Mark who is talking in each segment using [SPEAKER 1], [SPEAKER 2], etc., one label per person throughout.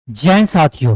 [SPEAKER 1] जय हिंद साथियों,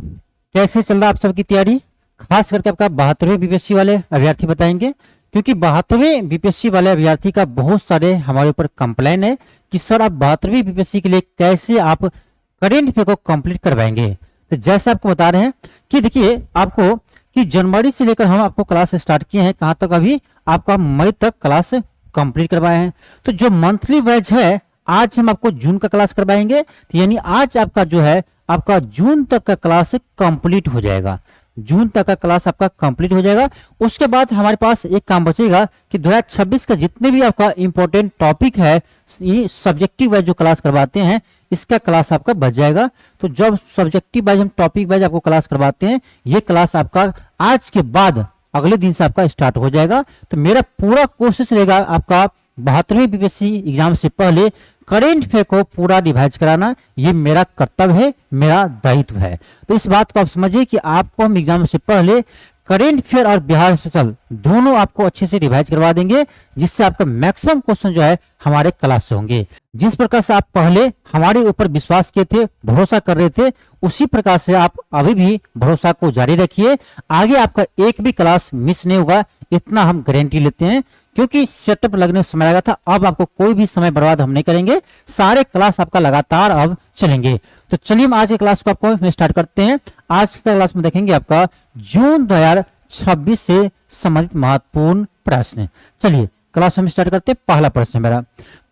[SPEAKER 1] कैसे चल रहा आप सबकी तैयारी। खास करके आपका 72वें बीपीएससी वाले अभ्यर्थी बताएंगे, क्योंकि 72वें बीपीएससी वाले अभ्यर्थी का बहुत सारे हमारे ऊपर कंप्लेन है कि सर आप 72वीं बीपीएससी के लिए कैसे आप करेंट अफेयर को कंप्लीट करवाएंगे। तो जैसे आपको बता रहे हैं कि देखिए आपको कि जनवरी से लेकर हम आपको क्लास स्टार्ट किए हैं, कहाँ तक अभी आपका मई तक क्लास कंप्लीट करवाए हैं। तो जो मंथली वाइज है आज हम आपको जून का क्लास करवाएंगे, तो यानी आज आपका जो है आपका जून तक का क्लास कंप्लीट हो जाएगा। जून तक का क्लास आपका कंप्लीट हो जाएगा। उसके बाद हमारे पास एक काम बचेगा कि 2026 का जितने भी आपका इंपॉर्टेंट टॉपिक है, ये सब्जेक्टिव वाइज जो क्लास करवाते हैं इसका क्लास आपका बच जाएगा। तो जब सब्जेक्टिव वाइज हम टॉपिक वाइज आपको क्लास करवाते हैं, ये क्लास आपका आज के बाद अगले दिन से आपका स्टार्ट हो जाएगा। तो मेरा पूरा कोशिश रहेगा आपका 72वीं बीपीएससी एग्जाम से पहले करेंट अफेयर को पूरा रिवाइज कराना, ये मेरा कर्तव्य है, मेरा दायित्व है। तो इस बात को आप समझिए कि आपको हम एग्जाम से पहले करेंट अफेयर और बिहार स्पेशल दोनों आपको अच्छे से रिवाइज करवा देंगे, जिससे आपका मैक्सिमम क्वेश्चन जो है हमारे क्लास से होंगे। जिस प्रकार से आप पहले हमारे ऊपर विश्वास किए थे, भरोसा कर रहे थे, उसी प्रकार से आप अभी भी भरोसा को जारी रखिए। आगे आपका एक भी क्लास मिस नहीं होगा, इतना हम गारंटी लेते हैं, क्योंकि सेटअप लगने समय लगा था। अब आपको कोई भी समय बर्बाद हम नहीं करेंगे, सारे क्लास आपका लगातार अब चलेंगे। तो चलिए हम आज के क्लास को आपको स्टार्ट करते हैं। आज के क्लास में देखेंगे आपका जून 2026 से संबंधित महत्वपूर्ण प्रश्न। चलिए क्लास हम स्टार्ट करते हैं। पहला प्रश्न मेरा,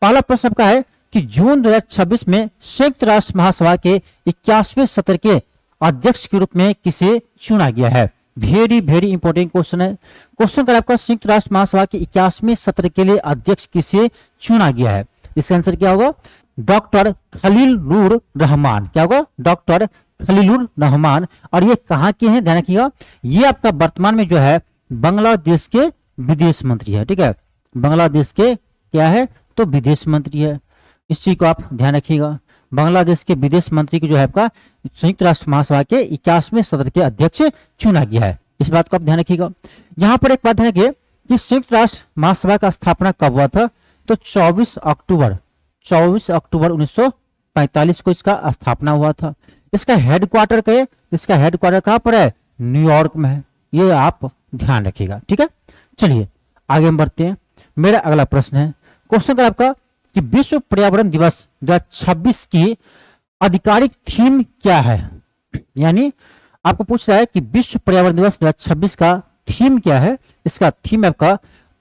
[SPEAKER 1] पहला प्रश्न आपका है कि जून 2026 में संयुक्त राष्ट्र महासभा के 81वें सत्र के अध्यक्ष के रूप में किसे चुना गया है। वेरी वेरी इंपॉर्टेंट क्वेश्चन है। क्वेश्चन कर आपका संयुक्त राष्ट्र महासभा के 81वें सत्र के लिए अध्यक्ष किसे चुना गया है। इसका आंसर क्या होगा? डॉक्टर खलीलुर रहमान। क्या होगा? डॉक्टर खलीलुर रहमान। और ये कहाँ के हैं, ध्यान रखिएगा, ये आपका वर्तमान में जो है बांग्लादेश के विदेश मंत्री है। ठीक है, बांग्लादेश के क्या है तो विदेश मंत्री है। इस चीज को आप ध्यान रखिएगा। बांग्लादेश के विदेश मंत्री को जो है आपका संयुक्त राष्ट्र महासभा के 81वें सत्र के अध्यक्ष चुना गया है। इस बात को आप ध्यान रखिएगा। यहाँ पर एक बात है कि संयुक्त राष्ट्र महासभा का स्थापना कब हुआ था, तो 24 अक्टूबर 1945 को इसका स्थापना हुआ था। इसका हेडक्वार्टर कहाँ पर है? न्यूयॉर्क में है। ये आप ध्यान रखिएगा। ठीक है, चलिए आगे हम बढ़ते हैं। मेरा अगला प्रश्न है, क्वेश्चन का आपका कि विश्व पर्यावरण दिवस 2026 की आधिकारिक थीम क्या है। यानी आपको पूछ रहा है कि विश्व पर्यावरण दिवस 2026 का थीम क्या है। इसका थीम आपका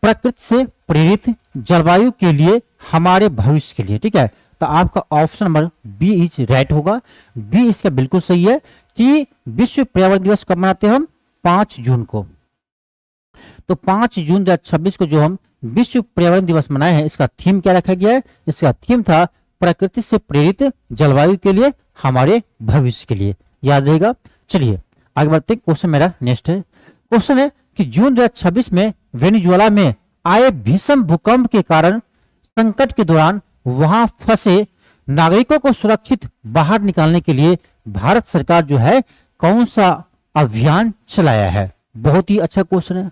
[SPEAKER 1] प्रकृति से प्रेरित जलवायु के लिए हमारे भविष्य के लिए। ठीक है, तो आपका option number B is right होगा। बी इसका बिल्कुल सही है कि विश्व पर्यावरण दिवस कब मनाते हैं हम? 5 जून को। तो 5 जून 2026 को जो हम विश्व पर्यावरण दिवस मनाए हैं, इसका थीम क्या रखा गया है? इसका थीम था प्रकृति से प्रेरित जलवायु के लिए हमारे भविष्य के लिए। याद रहेगा। चलिए आगे बढ़ते हैं। क्वेश्चन मेरा नेक्स्ट है। क्वेश्चन है कि जून 2026 में वेनेजुएला में आए भीषण भूकंप के कारण संकट के दौरान वहां फंसे नागरिकों को सुरक्षित बाहर निकालने के लिए भारत सरकार जो है कौन सा अभियान चलाया है। बहुत ही अच्छा क्वेश्चन है,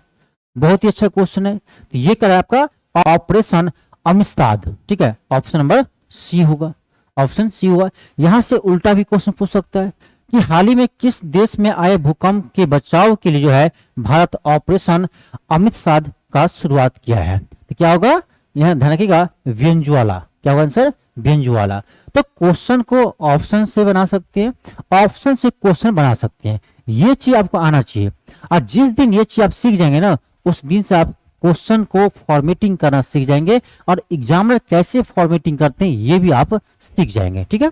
[SPEAKER 1] बहुत ही अच्छा क्वेश्चन है। तो ये कर आपका ऑपरेशन अमिस्ताद। ठीक है, ऑप्शन नंबर सी होगा, ऑप्शन सी होगा। यहां से उल्टा भी क्वेश्चन पूछ सकता है कि हाल ही में किस देश में आए भूकंप के बचाव के लिए जो है भारत ऑपरेशन अमिस्ताद का शुरुआत किया है। तो क्या होगा? यहां ध्यान रखिएगा, वेनेजुएला। क्या होगा आंसर? वेनेजुएला। तो क्वेश्चन को ऑप्शन से बना सकते हैं, ऑप्शन से क्वेश्चन बना सकते हैं। ये चीज आपको आना चाहिए। और जिस दिन ये चीज आप सीख जाएंगे ना, उस दिन से आप क्वेश्चन को फॉर्मेटिंग करना सीख जाएंगे, और एग्जामिनर कैसे फॉर्मेटिंग करते हैं ये भी आप सीख जाएंगे। ठीक है,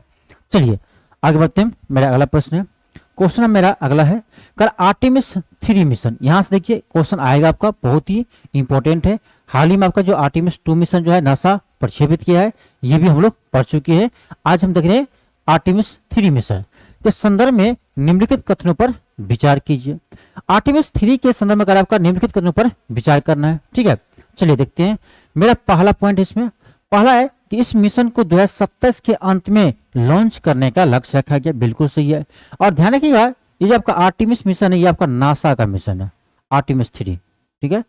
[SPEAKER 1] चलिए आगे बढ़ते हैं। मेरा अगला प्रश्न है। क्वेश्चन मेरा अगला है, कर आर्टेमिस 3 मिशन। यहां से देखिए क्वेश्चन आएगा आपका, बहुत ही इंपॉर्टेंट है। हाल ही में आपका जो आर्टेमिस 2 मिशन जो है नासा प्रक्षेपित किया है, ये भी हम लोग पढ़ चुके हैं। आज हम देख रहे हैं आर्टेमिस 3 मिशन के संदर्भ में निम्नलिखित कथनों पर विचार कीजिए। आर्टेमिस 3 के संदर्भ में अगर आपका निम्नलिखित कथनों पर विचार करना है। ठीक है, चलिए देखते हैं। मेरा पहला पॉइंट इसमें पहला है कि इस मिशन को 2027 के अंत में लॉन्च करने का लक्ष्य रखा गया। बिल्कुल सही है। और ध्यान रखिएगा, ये जो आपका आर्टेमिस मिशन है ये आपका नासा का मिशन है, आर्टेमिस 3। ठीक है,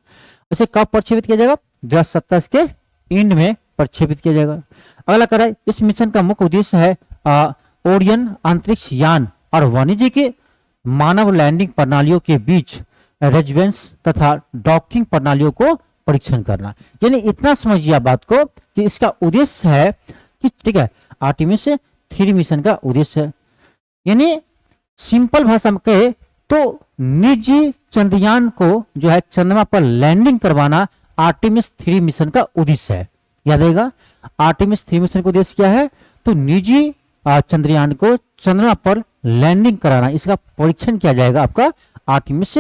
[SPEAKER 1] इसे कब प्रक्षेपित किया जाएगा? 2027 के एंड में प्रक्षेपित किया जाएगा। अगला कह रहा है इस मिशन का मुख्य उद्देश्य है ओरियन अंतरिक्ष यान और वाणिज्यिक मानव लैंडिंग प्रणालियों के बीच रेजिवेंस तथा डॉकिंग प्रणालियों को परीक्षण करना। यानी इतना समझिए आप बात को कि इसका उद्देश्य है कि ठीक है, आर्टेमिस 3 मिशन का उद्देश्य है, यानी सिंपल भाषा में कहे तो निजी चंद्रयान को जो है चंद्रमा पर लैंडिंग करवाना आर्टेमिस 3 मिशन का उद्देश्य है। याद रहेगा, आर्टेमिस 3 मिशन का उद्देश्य क्या है? तो निजी चंद्रयान को चंद्रमा पर लैंडिंग कराना, इसका परीक्षण किया जाएगा आपका आर्टेमिस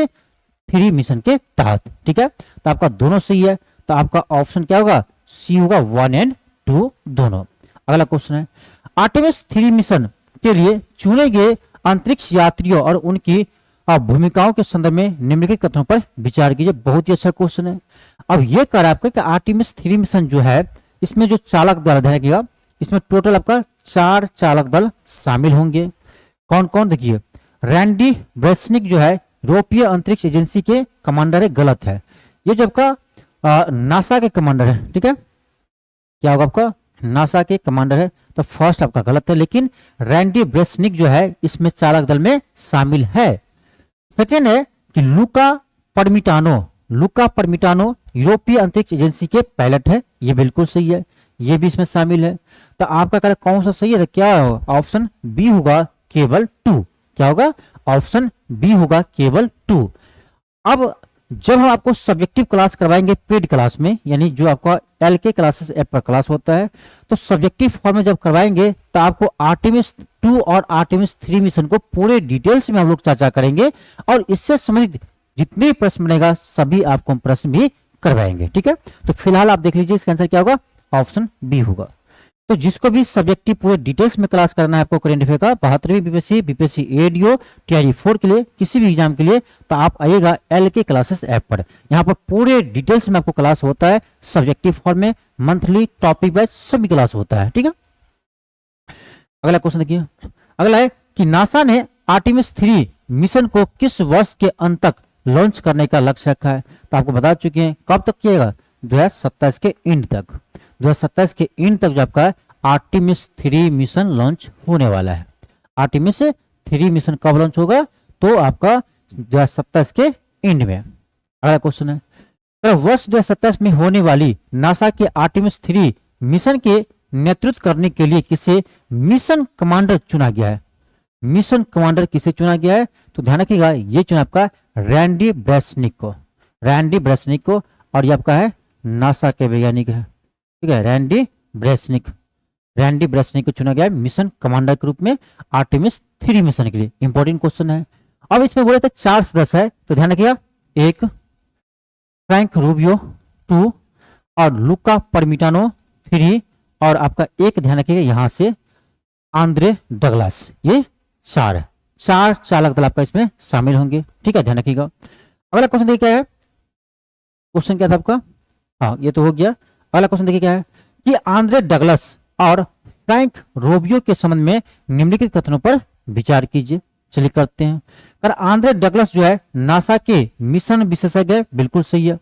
[SPEAKER 1] 3 मिशन के तहत। ठीक है, तो आपका दोनों सही है, तो आपका ऑप्शन क्या होगा? सी होगा, 1 और 2 दोनों। अगला क्वेश्चन है, आर्टेमिस 3 मिशन के लिए चुने गए अंतरिक्ष यात्रियों और उनकी भूमिकाओं के संदर्भ में निम्नलिखित कथनों पर विचार कीजिए। बहुत ही अच्छा क्वेश्चन है। अब ये कर आपका कि आर्टेमिस 3 मिशन जो है इसमें जो चालक दल रहेगा, इसमें टोटल आपका 4 चालक दल शामिल होंगे। कौन कौन? देखिए, रैंडी ब्रेसनिक जो है यूरोपीय अंतरिक्ष एजेंसी के कमांडर है, गलत है। ये जो आपका नासा के कमांडर है। ठीक है, क्या होगा आपका? नासा के कमांडर है, तो फर्स्ट आपका गलत है, लेकिन रैंडी ब्रेसनिक जो है इसमें चालक दल में शामिल है। सेकेंड है कि लुका परमिटानो यूरोपीय अंतरिक्ष एजेंसी के पायलट है, ये बिल्कुल सही है, ये भी इसमें शामिल है। तो आपका करें कौन सा सही है? तो क्या ऑप्शन बी होगा, केवल 2। क्या होगा? ऑप्शन बी होगा, केवल 2। अब जब हम आपको सब्जेक्टिव क्लास करवाएंगे पेड क्लास में, यानी जो आपका LK क्लासेस ऐप पर क्लास होता है, तो सब्जेक्टिव फॉर्म में जब करवाएंगे तो आपको आर्टेमिस 2 और आर्टेमिस 3 मिशन को पूरे डिटेल्स में हम लोग चर्चा करेंगे और इससे संबंधित जितने भी प्रश्न बनेगा सभी आपको हम प्रश्न भी करवाएंगे। ठीक है, तो फिलहाल आप देख लीजिए, इसका आंसर क्या होगा? ऑप्शन बी होगा। तो जिसको भी सब्जेक्टिव पूरे डिटेल्स में क्लास करना है आपको करेंट अफेयर का 72वीं बीपीएससी एडीओ TRE 4 के लिए, किसी भी एग्जाम के लिए, तो आप आइएगा LK क्लासेस ऐप पर। यहाँ पर पूरे डिटेल्स में आपको क्लास होता है, सब्जेक्टिव फॉर्म में, मंथली, टॉपिक वाइज सभी क्लास होता है। ठीक है, अगला क्वेश्चन देखिए। अगला है कि नासा ने आर्टेमिस 3 मिशन को किस वर्ष के अंत तक लॉन्च करने का लक्ष्य रखा है? तो आपको बता चुके हैं, कब तक किएगा? 2027 के एंड तक। 2027 के एंड तक जो आपका आर्टेमिस 3 मिशन लॉन्च होने वाला है। आर्टेमिस 3 मिशन कब लॉन्च होगा? तो आपका 2027 के एंड में। अगला क्वेश्चन है, तो वर्ष 2027 में होने वाली नासा के आर्टेमिस 3 मिशन के नेतृत्व करने के लिए किसे मिशन कमांडर चुना गया है? मिशन कमांडर किसे चुना गया है? तो ध्यान रखिएगा, ये चुना आपका रैंडी ब्रेसनिक को, रैंडी ब्रेसनिक को, और ये आपका है नासा के वैज्ञानिक है। ठीक है, रैंडी ब्रेसनिक को चुना गया है मिशन कमांडर के रूप में आर्टेमिस 3 मिशन के लिए। इंपॉर्टेंट क्वेश्चन है। अब इसमें बोले थे 4 सदस्य है, तो ध्यान रखिएगा, 1 फ्रैंक रूबियो, 2 और लुका परमिटानो, 3 और आपका 1 ध्यान रखिएगा यहां से आंद्रे डगलास। ये 4 चालक दल आपका इसमें शामिल होंगे। ठीक है, ध्यान रखिएगा। अगला क्वेश्चन देखिए क्या है? क्वेश्चन क्या था आपका? हाँ, ये तो हो गया। अगला क्वेश्चन देखिए क्या है कि आंद्रे डगलस और फ्रैंक रोबियो के संबंध में निम्नलिखित कथनों पर विचार कीजिए। चलिए करते हैं। कर आंद्रे डगलस जो है नासा के मिशन विशेषज्ञ है, बिल्कुल सही है।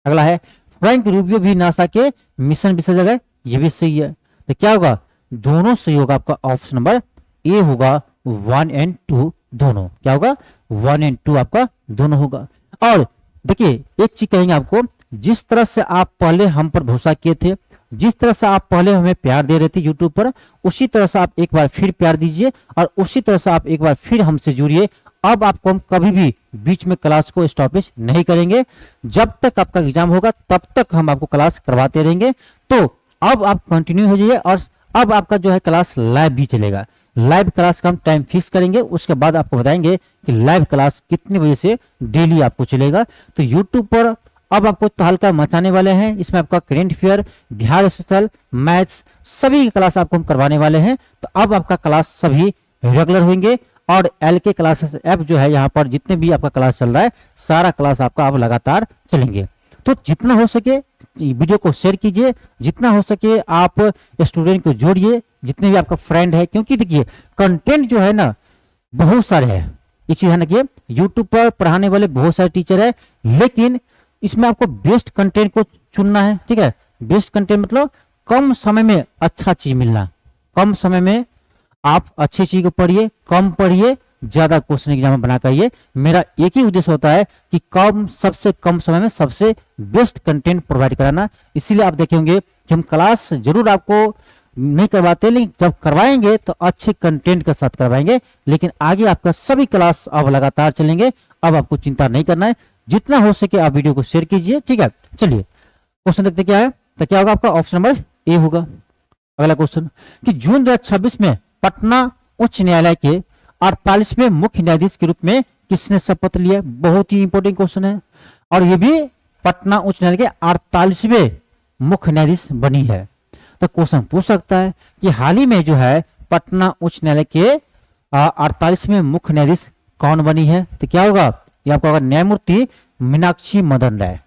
[SPEAKER 1] अगला है फ्रैंक रूबियो भी नासा के मिशन विशेषज्ञ है, ये भी सही है। तो क्या होगा? दोनों सही होगा। आपका ऑप्शन नंबर ए होगा, 1 और 2 दोनों। क्या होगा? 1 और 2 आपका दोनों होगा। और देखिए एक चीज कहेंगे आपको, जिस तरह से आप पहले हम पर भरोसा किए थे, जिस तरह से आप पहले हमें प्यार दे रहे थे यूट्यूब पर, उसी तरह से आप एक बार फिर प्यार दीजिए और उसी तरह से आप एक बार फिर हमसे जुड़िए। अब आपको हम कभी भी बीच में क्लास को स्टॉपेज नहीं करेंगे। जब तक आपका एग्जाम होगा तब तक हम आपको क्लास करवाते रहेंगे। तो अब आप कंटिन्यू हो जाइए और अब आपका जो है क्लास लाइव भी चलेगा। लाइव क्लास का हम टाइम फिक्स करेंगे, उसके बाद आपको बताएंगे कि लाइव क्लास कितने बजे से डेली आपको चलेगा। तो यूट्यूब पर अब आपको तहलका मचाने वाले हैं। इसमें आपका current affair, Bihar special, maths सभी क्लास आपको हम करवाने वाले हैं। तो अब आपका क्लास सभी रेगुलर होंगे और LK क्लासेस ऐप जो है यहाँ पर जितने भी आपका क्लास चल रहा है सारा क्लास आपका अब लगातार चलेंगे। तो जितना हो सके वीडियो को शेयर कीजिए, जितना हो सके आप स्टूडेंट को जोड़िए, जितने भी आपका फ्रेंड है, क्योंकि देखिए कंटेंट जो है ना बहुत सारे है। एक चीज है ना कि यूट्यूब पर पढ़ाने वाले बहुत सारे टीचर है, लेकिन इसमें आपको बेस्ट कंटेंट को चुनना है। ठीक है, बेस्ट कंटेंट मतलब कम समय में अच्छा चीज मिलना, कम समय में आप अच्छी चीज को पढ़िए, कम पढ़िए, ज्यादा क्वेश्चन एग्जाम बना करिए। मेरा एक ही उद्देश्य होता है कि सबसे कम समय में सबसे बेस्ट कंटेंट प्रोवाइड कराना। इसीलिए आप देखेंगे कि हम क्लास जरूर आपको नहीं करवाते, लेकिन जब करवाएंगे तो अच्छे कंटेंट के साथ करवाएंगे। लेकिन आगे आपका सभी क्लास अब लगातार चलेंगे, अब आपको चिंता नहीं करना है। जितना हो सके आप वीडियो को शेयर कीजिए, ठीक है। चलिए क्वेश्चन देखते क्या है। तो क्या होगा आपका ऑप्शन नंबर ए होगा। अगला क्वेश्चन कि जून 2026 में पटना उच्च न्यायालय के 48वें मुख्य न्यायाधीश के रूप में किसने शपथ लिया? बहुत ही इंपॉर्टेंट क्वेश्चन है, और ये भी पटना उच्च न्यायालय के 48वें मुख्य न्यायाधीश बनी है। तो क्वेश्चन पूछ सकता है कि हाल ही में जो है पटना उच्च न्यायालय के 48वें मुख्य न्यायाधीश कौन बनी है? तो क्या होगा? ये आपका होगा न्यायमूर्ति मीनाक्षी मदन राय,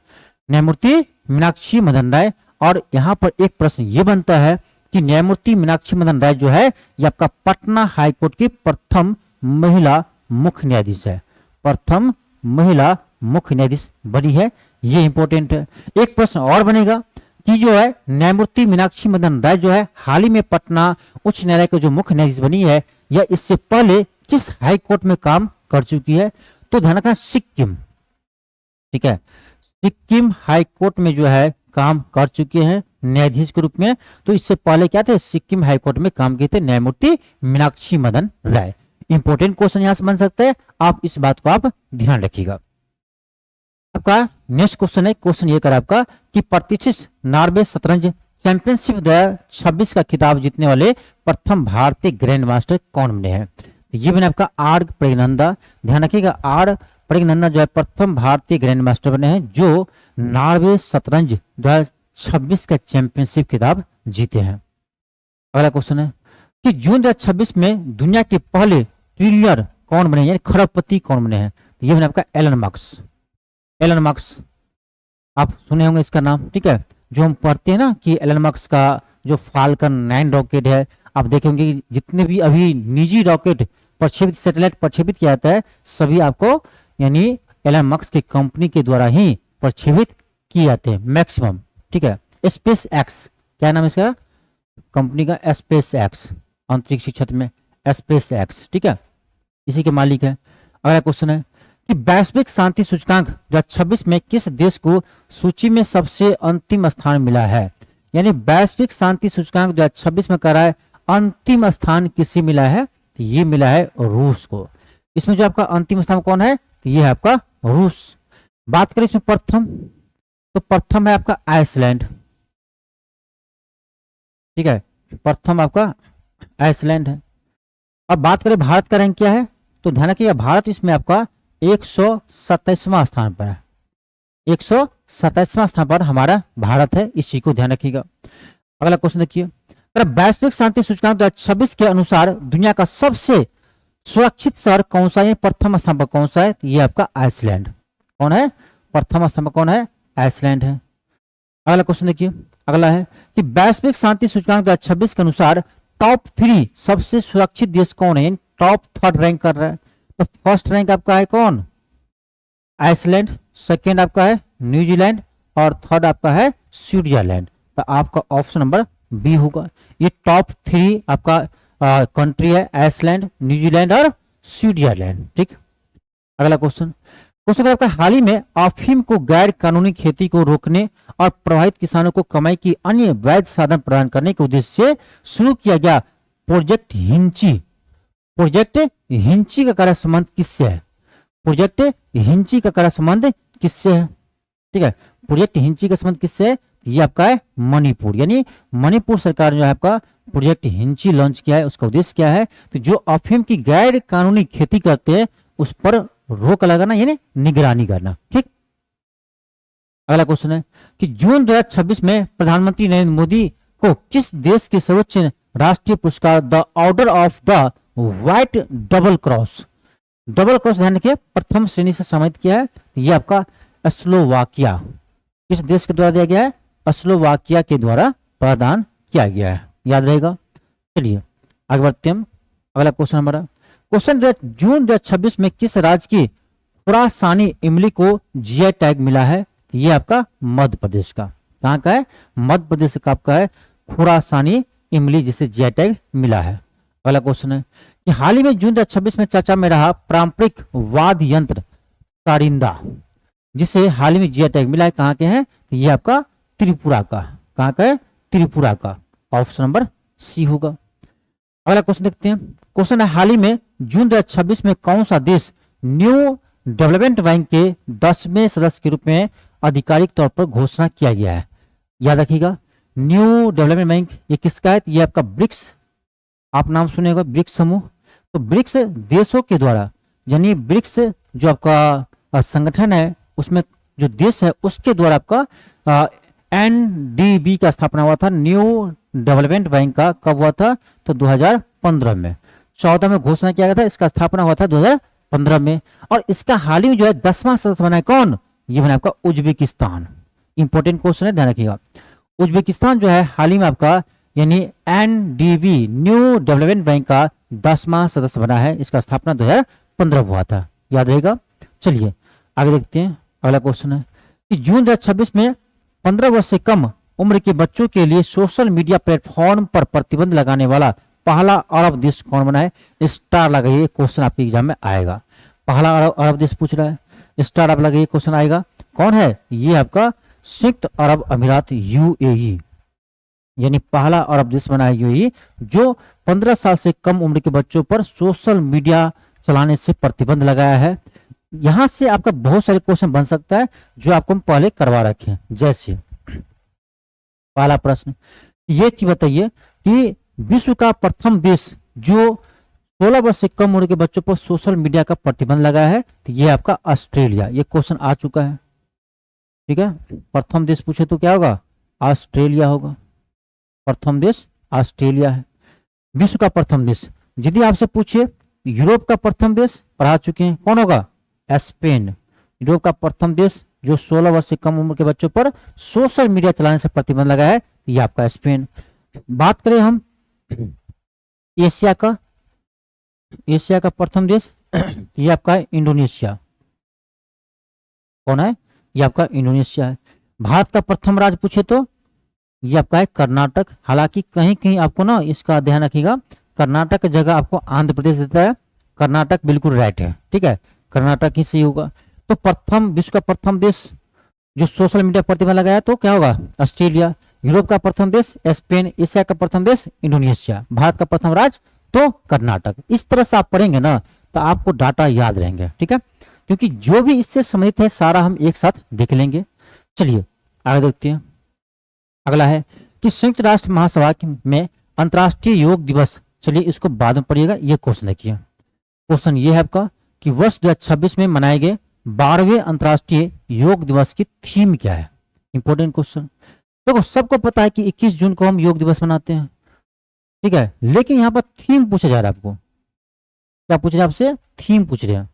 [SPEAKER 1] न्यायमूर्ति मीनाक्षी मदन राय। और यहां पर एक प्रश्न ये बनता है कि न्यायमूर्ति मीनाक्षी मदन राय जो है ये आपका पटना हाईकोर्ट की प्रथम महिला मुख्य न्यायाधीश है, प्रथम महिला मुख्य न्यायाधीश बनी है। ये इंपॉर्टेंट है। एक प्रश्न और बनेगा कि जो है न्यायमूर्ति मीनाक्षी मदन राय जो है हाल ही में पटना उच्च न्यायालय के जो मुख्य न्यायाधीश बनी है, यह इससे पहले किस हाई कोर्ट में काम कर चुकी है? तो ध्यान रखना सिक्किम, ठीक है, सिक्किम हाई कोर्ट में जो है काम कर चुके हैं न्यायाधीश के रूप में। तो इससे पहले क्या थे? सिक्किम हाई कोर्ट में काम किए थे न्यायमूर्ति मीनाक्षी मदन राय। इंपॉर्टेंट क्वेश्चन यहां से बन सकता है, आप इस बात को आप ध्यान रखिएगा। आपका नेक्स्ट क्वेश्चन है, क्वेश्चन ये कर आपका कि प्रतिष्ठित नॉर्वे शतरंज चैंपियनशिप 2026 का खिताब जीतने वाले प्रथम भारतीय ग्रैंड मास्टर कौन बने हैं? तो ये बने आपका आर प्रज्ञानंदा। ध्यान रखिएगा, आर प्रज्ञानंदा जो है प्रथम भारतीय ग्रैंड मास्टर बने हैं जो नॉर्वे शतरंज 2026 का चैंपियनशिप खिताब जीते हैं। अगला क्वेश्चन है कि जून 2026 में दुनिया के पहले ट्रिलियनर कौन बने, यानी खरबपति कौन बने हैं? तो ये बने आपका एलन मस्क। एलन मस्क आप सुने होंगे इसका नाम, ठीक है। जो हम पढ़ते हैं ना कि एलन मस्क का जो फाल्कन 9 रॉकेट है, आप देखेंगे कि जितने भी अभी निजी रॉकेट प्रक्षेपित, सैटेलाइट प्रक्षेपित किया जाता है, सभी आपको यानी एलन मस्क की कंपनी के द्वारा ही प्रक्षेपित किए जाते हैं मैक्सिमम, ठीक है। स्पेस एक्स, क्या नाम है इसका कंपनी का? स्पेस एक्स, अंतरिक्ष क्षेत्र में स्पेस एक्स, ठीक है, इसी के मालिक है। अगला क्वेश्चन है कि वैश्विक शांति सूचकांक 2026 में किस देश को सूची में सबसे अंतिम स्थान मिला है? यानी वैश्विक शांति सूचकांक 2026 में कह रहा है अंतिम स्थान किसे मिला है? तो ये मिला है रूस को। इसमें जो आपका अंतिम स्थान कौन है? तो ये है आपका रूस। बात करें इसमें प्रथम, तो प्रथम है आपका आइसलैंड, ठीक है, प्रथम आपका आइसलैंड है। अब बात करें भारत का रैंक क्या है, तो ध्यान रखिएगा भारत इसमें आपका 127वां स्थान पर है, 127वां स्थान पर हमारा भारत है, इसी को ध्यान रखिएगा। अगला क्वेश्चन देखिए, वैश्विक शांति सूचकांक 2026 के अनुसार दुनिया का सबसे सुरक्षित शहर कौन सा है? प्रथम स्थान पर कौन सा है? तो ये आपका आइसलैंड। कौन है? प्रथम स्थान पर कौन है? आइसलैंड है। अगला क्वेश्चन देखिए, अगला है कि वैश्विक शांति सूचकांक 2026 के अनुसार टॉप 3 सबसे सुरक्षित देश कौन है? टॉप 3 रैंक कर रहा है। तो फर्स्ट रैंक आपका है कौन? आइसलैंड, सेकेंड आपका है न्यूजीलैंड, और थर्ड आपका है स्विट्जरलैंड। तो आपका ऑप्शन नंबर बी होगा। ये टॉप 3 आपका कंट्री है, आइसलैंड, न्यूजीलैंड और स्विट्जरलैंड, ठीक। अगला क्वेश्चन, क्वेश्चन आपका हाल ही में अफीम को गैर कानूनी खेती को रोकने और प्रभावित किसानों को कमाई की अन्य वैध साधन प्रदान करने के उद्देश्य से शुरू किया गया प्रोजेक्ट हिंची, प्रोजेक्ट हिंची का कार्य संबंध किससे है? प्रोजेक्ट हिंची का कार्य संबंध किससे है? ठीक है, प्रोजेक्ट हिंची का संबंध किससे है? ये आपका है मणिपुर, यानी मणिपुर सरकार जो है आपका प्रोजेक्ट हिंची लॉन्च किया है। उसका उद्देश्य क्या है? तो जो अफीम की गैर कानूनी खेती करते हैं उस पर रोक लगाना, यानी निगरानी करना, ठीक। अगला क्वेश्चन है कि जून 2026 में प्रधानमंत्री नरेंद्र मोदी को किस देश के सर्वोच्च राष्ट्रीय पुरस्कार the order of the white double cross, double cross ध्यान रखिए प्रथम श्रेणी से सम्मानित किया है? ये आपका स्लोवाकिया, किस देश के द्वारा दिया गया है? स्लोवाकिया के द्वारा प्रदान किया गया है, याद रहेगा। चलिए आगे बढ़ते हैं। अगला क्वेश्चन हमारा, क्वेश्चन जून 2026 में किस राज्य की खुरासानी इमली को जीआई टैग मिला है? ये आपका मध्य प्रदेश का, कहाँ का है? मध्य प्रदेश का आपका है खुरासानी इमली, जिसे जीआई टैग मिला है। अगला क्वेश्चन है कि हाल ही में जून 2026 में चर्चा में रहा पारंपरिक वाद्य यंत्र सारिंदा, जिसे हाल ही में जीआई टैग मिला है, कहाँ के हैं? तो ये आपका त्रिपुरा का। कहाँ का है? त्रिपुरा का। ऑप्शन नंबर सी होगा। अगला क्वेश्चन देखते हैं। क्वेश्चन है हाल ही में जून 2026 में कौन सा देश न्यू डेवलपमेंट बैंक के 10वें सदस्य के रूप में आधिकारिक तौर पर घोषणा किया गया है? याद रखिएगा, न्यू डेवलपमेंट बैंक ये किसका है? ये आपका ब्रिक्स, आप नाम सुने होगा, ब्रिक्स समूह। तो ब्रिक्स देशों के द्वारा, यानी ब्रिक्स जो आपका संगठन है, उसमें जो देश है उसके द्वारा आपका एनडीबी का स्थापना हुआ था, न्यू डेवलपमेंट बैंक का। कब हुआ था? तो 2015 में। 14 में घोषणा किया गया था, इसका स्थापना हुआ था 2015 में। और इसका हाल ही में जो है 10वां सदस्य बना है कौन? ये बना आपका उज्बेकिस्तान। इंपॉर्टेंट क्वेश्चन है, ध्यान रखिएगा। उज्बेकिस्तान जो है हाल ही में आपका यानी एनडीबी न्यू डेवलपमेंट बैंक का 10वां सदस्य बना है। इसका स्थापना 2015 हुआ था, याद रहेगा। चलिए आगे देखते हैं। अगला क्वेश्चन है कि जून 2026 में 15 वर्ष से कम उम्र के बच्चों के लिए सोशल मीडिया प्लेटफॉर्म पर प्रतिबंध लगाने वाला पहला अरब देश कौन बना है? स्टार लगाइए, क्वेश्चन आपके एग्जाम में आएगा। पहला अरब देश पूछ रहा है, स्टार आप लगाइए, क्वेश्चन आएगा। कौन है? ये आपका संयुक्त अरब अमीरात, यूएई। यानी पहला अरब देश बना है यूएई, जो 15 साल से कम उम्र के बच्चों पर सोशल मीडिया चलाने से प्रतिबंध लगाया है। यहां से आपका बहुत सारे क्वेश्चन बन सकता है जो आपको हम पहले करवा रखे हैं। जैसे पहला प्रश्न ये कि बताइए कि विश्व का प्रथम देश जो 16 वर्ष से कम उम्र के बच्चों पर सोशल मीडिया का प्रतिबंध लगाया है, तो ये आपका ऑस्ट्रेलिया। ये क्वेश्चन आ चुका है, ठीक है। प्रथम देश पूछे तो क्या होगा? ऑस्ट्रेलिया होगा। प्रथम देश ऑस्ट्रेलिया है। विश्व का प्रथम देश, यदि आपसे पूछे यूरोप का प्रथम देश, पढ़ा चुके हैं, कौन होगा? स्पेन। यूरोप का प्रथम देश जो 16 वर्ष से कम उम्र के बच्चों पर सोशल मीडिया चलाने से प्रतिबंध लगाया है, ये आपका स्पेन। बात करें हम एशिया का, एशिया का प्रथम देश ये आपका है इंडोनेशिया। कौन है? ये आपका इंडोनेशिया है। भारत का प्रथम राज्य पूछे तो ये आपका है कर्नाटक। हालांकि कहीं कहीं आपको ना इसका ध्यान रखिएगा, कर्नाटक की जगह आपको आंध्र प्रदेश देता है, कर्नाटक बिल्कुल राइट है, ठीक है, कर्नाटक ही सही होगा। तो प्रथम, विश्व का प्रथम देश जो सोशल मीडिया प्रतिबंध लगाया तो क्या होगा? ऑस्ट्रेलिया। यूरोप का प्रथम देश स्पेन, एशिया का प्रथम देश इंडोनेशिया, भारत का प्रथम राज्य तो कर्नाटक। इस तरह से आप पढ़ेंगे ना तो आपको डाटा याद रहेंगे, ठीक है, क्योंकि जो भी इससे संबंधित है सारा हम एक साथ देख लेंगे। चलिए आगे देखते हैं। अगला है कि संयुक्त राष्ट्र महासभा में अंतर्राष्ट्रीय योग दिवस, चलिए इसको बाद में पढ़िएगा। ये क्वेश्चन देखिए, क्वेश्चन ये है आपका कि वर्ष 2026 में मनाए गए 12वें अंतर्राष्ट्रीय योग दिवस की थीम क्या है? Important question. देखो सबको पता है कि 21 जून को हम योग दिवस मनाते हैं, ठीक है, लेकिन यहाँ पर थीम पूछा जा रहा है आपको। क्या पूछ रहे हैं आपसे? थीम पूछ रहे हैं,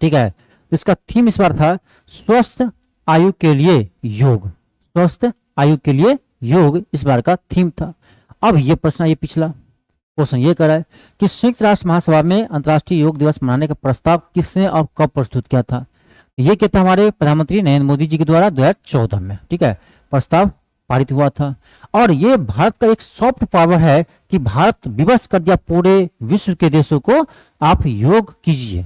[SPEAKER 1] ठीक है। इसका थीम इस बार था स्वस्थ आयु के लिए योग। स्वस्थ आयु के लिए योग इस बार का थीम था। अब ये प्रश्न, ये पिछला क्वेश्चन ये कर रहा है कि संयुक्त राष्ट्र महासभा में अंतर्राष्ट्रीय योग दिवस मनाने का प्रस्ताव किसने और कब प्रस्तुत किया था? ये क्या था? हमारे प्रधानमंत्री नरेंद्र मोदी जी के द्वारा 2014 में, ठीक है, प्रस्ताव पारित हुआ था। और ये भारत का एक सॉफ्ट पावर है कि भारत विवश कर दिया पूरे विश्व के देशों को, आप योग कीजिए,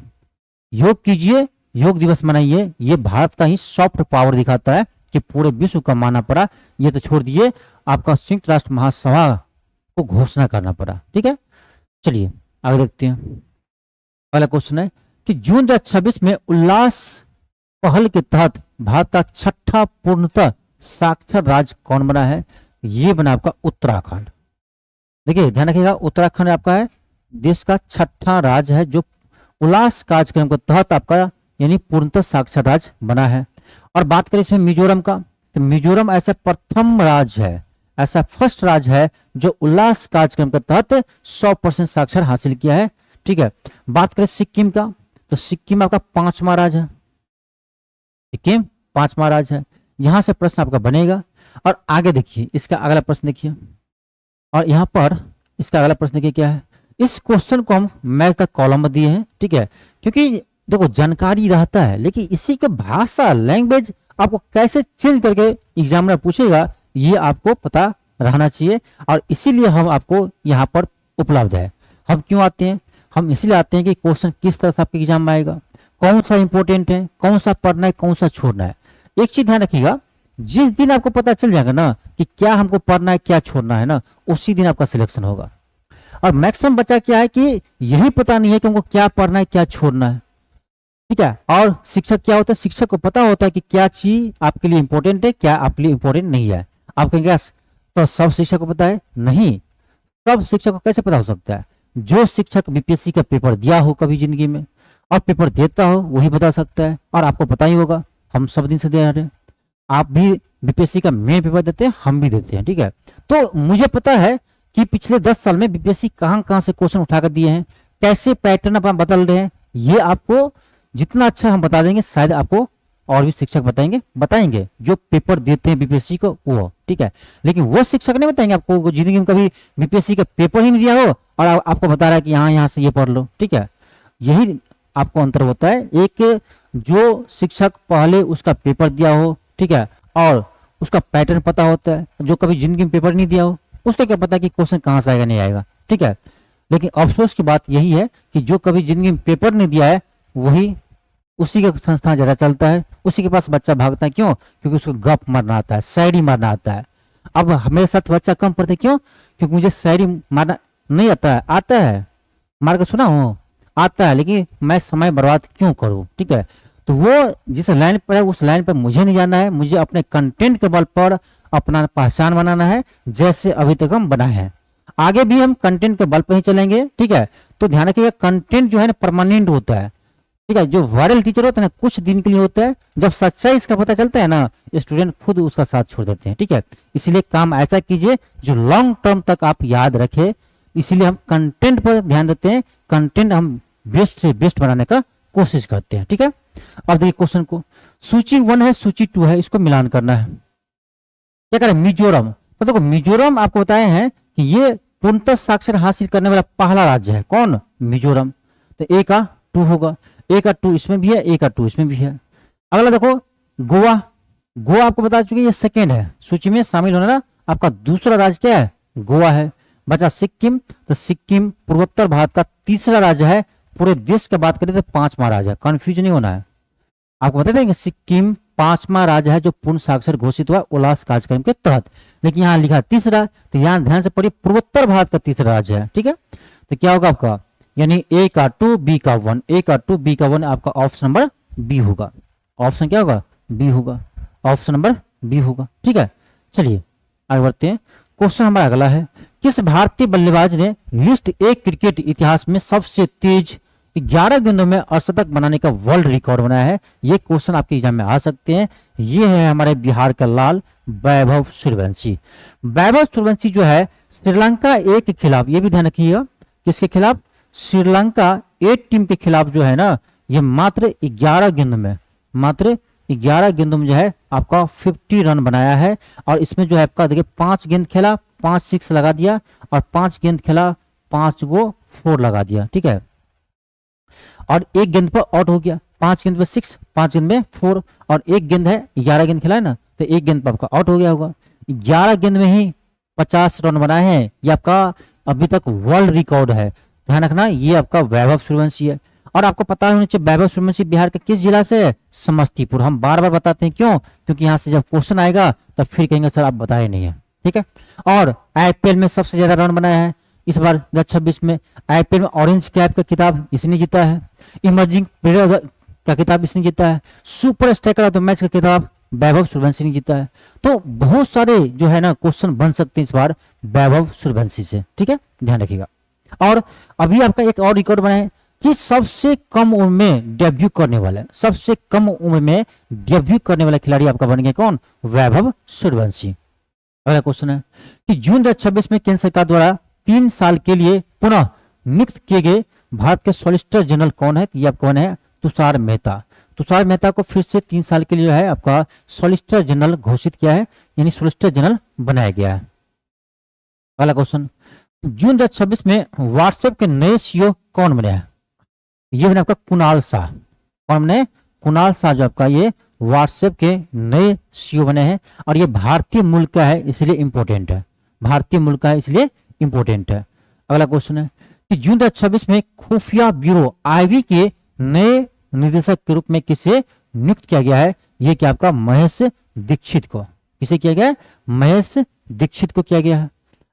[SPEAKER 1] योग कीजिए, योग दिवस मनाइए। ये भारत का ही सॉफ्ट पावर दिखाता है कि पूरे विश्व का मानना पड़ा। ये तो छोड़ दिए, आपका संयुक्त राष्ट्र महासभा को घोषणा करना पड़ा, ठीक है। चलिए आगे देखते हैं। अगला क्वेश्चन है कि जून 2026 में उल्लास पहल के तहत भारत का 6ठा पूर्णतः साक्षर राज्य कौन बना है? ये बना आपका उत्तराखंड। देखिए ध्यान रखिएगा, उत्तराखंड आपका है देश का 6ठा राज्य है जो उल्लास कार्यक्रम के तहत आपका यानी पूर्णतः साक्षर राज्य बना है। और बात करें इसमें मिजोरम का, तो मिजोरम ऐसा प्रथम राज्य है, ऐसा फर्स्ट राज्य है जो उल्लास कार्यक्रम के तहत 100% साक्षर हासिल किया है, ठीक है। बात करें सिक्किम का, तो सिक्किम आपका 5वां राज्य है, सिक्किम 5वां राज्य है। यहां से प्रश्न आपका बनेगा। और आगे देखिए इसका अगला प्रश्न देखिए, और यहाँ पर इसका अगला प्रश्न देखिए क्या है। इस क्वेश्चन को हम मैच द कॉलम में दिए हैं, ठीक है, क्योंकि देखो जानकारी रहता है, लेकिन इसी का भाषा लैंग्वेज आपको कैसे चेंज करके एग्जामिनर पूछेगा ये आपको पता रहना चाहिए। और इसीलिए हम आपको यहाँ पर उपलब्ध है। हम क्यों आते हैं? हम इसलिए आते हैं कि क्वेश्चन किस तरह से आपके एग्जाम में आएगा, कौन सा इंपॉर्टेंट है, कौन सा पढ़ना है, कौन सा छोड़ना है। एक चीज ध्यान रखिएगा, जिस दिन आपको पता चल जाएगा ना कि क्या हमको पढ़ना है क्या छोड़ना है ना, उसी दिन आपका सिलेक्शन होगा। और मैक्सिमम बच्चा क्या है कि यही पता नहीं है कि हमको क्या पढ़ना है क्या छोड़ना है, ठीक है। और शिक्षक क्या होता है, शिक्षक को पता होता है कि क्या चीज आपके लिए इंपॉर्टेंट है, क्या आपके लिए इंपॉर्टेंट नहीं है। आप कहेंगे तो सब शिक्षक को पता है? नहीं, सब शिक्षक को कैसे पता हो सकता है? जो शिक्षक बीपीएससी का पेपर दिया हो कभी जिंदगी में और पेपर देता हो वही बता सकता है। और आपको पता ही होगा, हम सब दिन से दे रहे हैं, आप भी बीपीएससी का मेन पेपर देते हैं, हम भी देते हैं, ठीक है। तो मुझे पता है कि पिछले 10 साल में बीपीएससी कहां कहां से क्वेश्चन उठाकर दिए हैं, कैसे पैटर्न अपना बदल रहे हैं। ये आपको जितना अच्छा हम बता देंगे शायद आपको और भी शिक्षक बताएंगे जो पेपर देते हैं बीपीएससी को वो, ठीक है। लेकिन वो शिक्षक नहीं बताएंगे आपको जिंदगी में कभी बीपीएससी का पेपर ही नहीं दिया हो और आपको बता रहा है कि यहाँ से ये पढ़ लो, ठीक है। यही आपको अंतर होता है। एक जो शिक्षक पहले उसका पेपर दिया हो, ठीक है, और उसका पैटर्न पता होता है। जो कभी जिंदगी में पेपर नहीं दिया हो उसका क्या पता कि क्वेश्चन कहाँ से आएगा नहीं आएगा, ठीक है। लेकिन अफसोस की बात यही है कि जो कभी जिंदगी में पेपर नहीं दिया है वही उसी का संस्थान ज्यादा चलता है, उसी के पास बच्चा भागता है। क्यों? क्योंकि उसको गप मारना आता है, शायरी मारना आता है। अब मेरे साथ बच्चा कम पढ़ते क्यों? क्योंकि मुझे शायरी मारना नहीं आता है, मार कर सुना हूँ, आता है, लेकिन मैं समय बर्बाद क्यों करूँ, ठीक है। तो वो जिस लाइन पर है उस लाइन पर मुझे नहीं जाना है, मुझे अपने कंटेंट के बल पर अपना पहचान बनाना है, जैसे अभी तक हम बनाए हैं। आगे भी हम कंटेंट के बल पर ही चलेंगे, ठीक है। तो ध्यान रखिएगा, कंटेंट जो है ना परमानेंट होता है, ठीक है। जो वायरल टीचर होता है ना कुछ दिन के लिए होता है, जब सच्चाई इसका पता चलता है ना स्टूडेंट खुद उसका साथ छोड़ देते हैं, ठीक है। इसलिए काम ऐसा कीजिए जो लॉन्ग टर्म तक आप याद रखे। इसीलिए हम कंटेंट पर ध्यान देते हैं, कंटेंट हम बेस्ट से बेस्ट बनाने का कोशिश करते हैं, ठीक है। अब देखिए क्वेश्चन को, सूची 1 है सूची 2 है, इसको मिलान करना है। क्या करें? मिजोरम। तो देखो मिजोरम आपको बताए हैं कि ये पूर्णतः साक्षर हासिल करने वाला पहला राज्य है। कौन? मिजोरम। तो ए का 2 होगा, ए का 2 इसमें भी है, ए का 2 इसमें भी है। अगला देखो गोवा। गोवा आपको बता चुके ये सेकेंड है सूची में शामिल होने ना, आपका दूसरा राज्य क्या है? गोवा है। बचा सिक्किम, तो सिक्किम पूर्वोत्तर भारत का तीसरा राज्य है। पूरे देश की बात करें तो 5वां राज्य है, कंफ्यूज नहीं होना है। आपको बता दें कि सिक्किम 5वां राज्य है जो पूर्ण साक्षर घोषित हुआ उल्लास कार्यक्रम के तहत, लेकिन यहाँ लिखा तीसरा, तो यहाँ ध्यान से पढ़िए पूर्वोत्तर भारत का तीसरा राज्य है, ठीक है। तो क्या होगा आपका, यानी ए का 2 बी का 1, ए का 2 बी का 1 आपका ऑप्शन नंबर बी होगा। ऑप्शन क्या होगा? बी होगा, ऑप्शन नंबर बी होगा, ठीक है। चलिए आगे बढ़ते हैं। क्वेश्चन हमारा अगला है, किस भारतीय बल्लेबाज ने लिस्ट ए क्रिकेट इतिहास में सबसे तेज 11 गेंदों में अर्धशतक बनाने का वर्ल्ड रिकॉर्ड बनाया है? ये क्वेश्चन आपके एग्जाम में आ सकते हैं। ये है हमारे बिहार का लाल वैभव सूर्यवंशी। वैभव सूर्यवंशी जो है श्रीलंका ए के खिलाफ, ये भी ध्यान रखिएगा, किसके खिलाफ? श्रीलंका ए टीम के खिलाफ जो है ना, ये मात्र 11 गेंद में, मात्र 11 गेंदों में जो है आपका 50 रन बनाया है। और इसमें जो है आपका देखिए 5 गेंद खेला, 5 6 लगा दिया, और 5 गेंद खेला 5 गो 4 लगा दिया, ठीक है। और 1 गेंद पर आउट हो गया, 5 गेंद पे 6, 5 गेंद में 4, और 1 गेंद है, 11 गेंद खेला है ना, तो 1 गेंद पर आपका आउट हो गया होगा। 11 गेंद में ही 50 रन बनाए हैं, ये आपका अभी तक वर्ल्ड रिकॉर्ड है। ध्यान रखना, ये आपका वैभव सूर्यवंशी है। और आपको पता होना चाहिए वैभव सूर्यवंशी बिहार के किस जिला से है? समस्तीपुर। हम बार बार बताते हैं, क्यों? क्योंकि यहाँ से जब क्वेश्चन आएगा तब फिर कहेंगे सर आप बताए नहीं है, ठीक है। और आईपीएल में सबसे ज्यादा रन बनाया है इस बार 2026 में। आईपीएल में ऑरेंज कैप का खिताब इसने जीता है, इमर्जिंग प्लेयर का खिताब इसने जीता है, super striker of the match का खिताब वैभव सूर्यवंशी ने जीता है। तो बहुत सारे जो है ना क्वेश्चन बन सकते हैं इस बार वैभव सूर्यवंशी से, ठीक है, ध्यान रखिएगा। और अभी आपका एक और रिकॉर्ड बना है कि सबसे कम उम्र में डेब्यू करने वाला, सबसे कम उम्र में डेब्यू करने वाला खिलाड़ी आपका बन गया कौन? वैभव सूर्यवंशी। अगला क्वेश्चन है कि जून 2026 में केंद्र सरकार द्वारा 3 साल के लिए पुनः नियुक्त किए गए भारत के सॉलिसिटर जनरल कौन है? ये आपका कौन है? तुषार मेहता। तुषार मेहता को फिर से 3 साल के लिए है आपका सॉलिसिटर जनरल घोषित किया है, यानी सॉलिसिटर जनरल बनाया गया है। अगला क्वेश्चन, जून 2026 में व्हाट्सएप के नए सीईओ कौन बने हैं? ये बने आपका कुणाल शाह। कौन बने? कुणाल शाह जो आपका ये व्हाट्सएप के नए सीईओ बने हैं। और ये भारतीय मूल का है इसलिए इंपॉर्टेंट है, भारतीय मूल का है इसलिए इंपॉर्टेंट है। अगला क्वेश्चन है कि जून 2026 में खुफिया ब्यूरो आईबी के नए निदेशक के रूप में किसे नियुक्त किया गया है? ये क्या आपका महेश दीक्षित को। किसे किया गया है? महेश दीक्षित को किया गया है।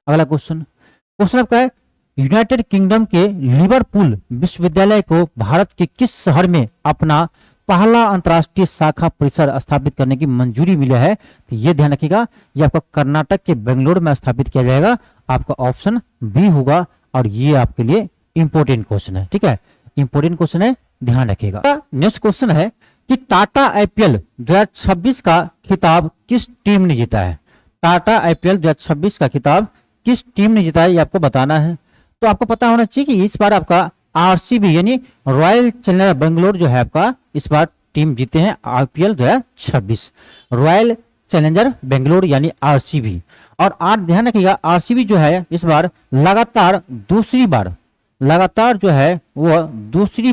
[SPEAKER 1] अगला क्वेश्चन, क्वेश्चन आपका है यूनाइटेड किंगडम के लिवरपूल विश्वविद्यालय को भारत के किस शहर में अपना पहला अंतर्राष्ट्रीय शाखा परिसर स्थापित करने की मंजूरी मिला है? तो ये ध्यान रखिएगा, ये आपका कर्नाटक के बेंगलोर में स्थापित किया जाएगा। आपका ऑप्शन बी होगा और ये आपके लिए इंपॉर्टेंट क्वेश्चन है। ठीक है, इंपॉर्टेंट क्वेश्चन है, ध्यान रखिएगा। नेक्स्ट क्वेश्चन है कि टाटा आईपीएल 2026 का खिताब किस टीम ने जीता है? टाटा आईपीएल 2026 का खिताब किस टीम ने जीता है, ये आपको बताना है। तो आपको पता होना चाहिए कि इस बार आपका आरसीबी यानी रॉयल चैलेंजर बेंगलोर जो है आपका इस बार टीम जीते हैं आईपीएल 2026, रॉयल चैलेंजर बेंगलोर यानी आरसीबी। और आज ध्यान रखिएगा, आरसीबी जो है इस बार लगातार दूसरी